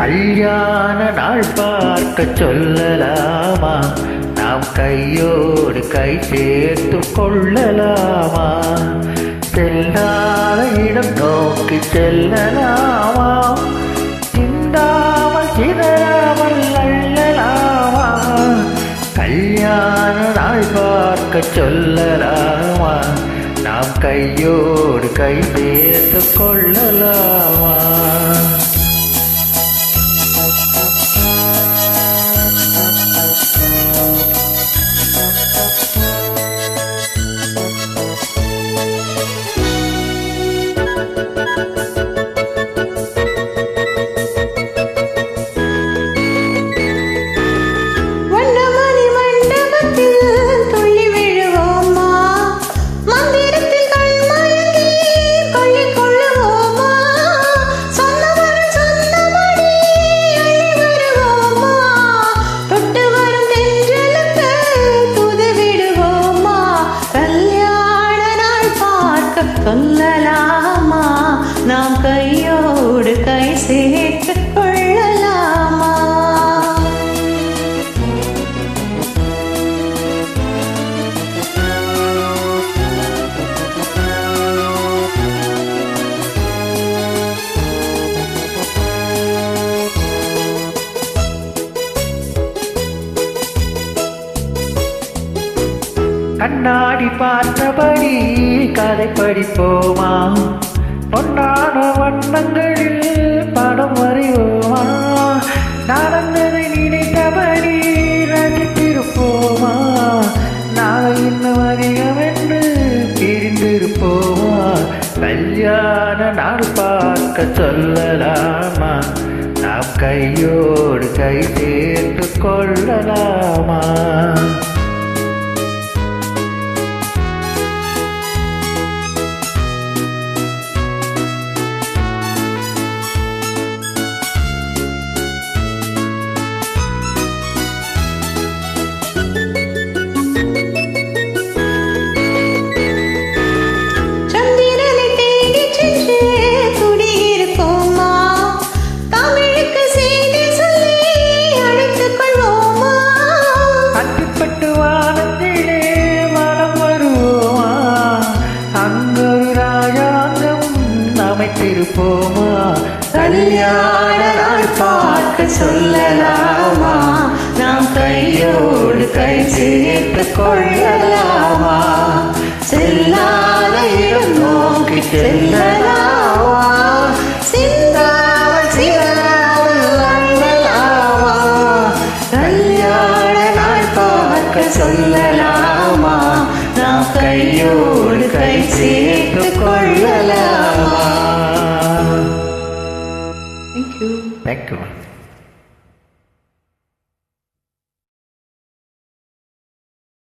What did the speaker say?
கல்யாண நாள் பார்க்க சொல்லலாமா? நாம் கையோடு கை சேர்த்து கொள்ளலாமா? செல்லாத இடம் நோக்கி செல்லலாமா? சிந்தாமல் சிதறாமல் அள்ளலாமா? கல்யாண நாள் பார்க்க சொல்லலாமா? நாம் கையோடு கை சேர்த்து கொள்ளலாமா? சொல்லலாமா? நாம் கையோடு கை சேர்த்து கொள்ளலாமா? கண்ணாடி பார்த்தபடி கதை படிப்போமா? பொன்னான வண்ணங்களில் படம் வரைவோமா? நடந்ததை நினைத்தபடி ரசித்திருப்போமா? நாளை இன்னும் அதிகம் என்று பிரிந்திருப்போமா? கல்யாண நாள் பார்க்க சொல்லலாமா? நாம் கையோடு கை சேர்த்து கொள்ளலாமா? அமைத்திருப்போமா? கல்யாண நாள் பார்க்க சொல்லலாமா? நாம் கையோடு கை சேர்த்து கொள்ளலாமா? செல்லாத இடம் நோக்கி செல்லலாமா? சிந்தாமல் சிதறாமல் அள்ளலாமா? கல்யாண நாள் பார்க்க சொல்லலாமா? நாம் கையோடு கை சேர்த்து கொள்ளலாமா? Thank you.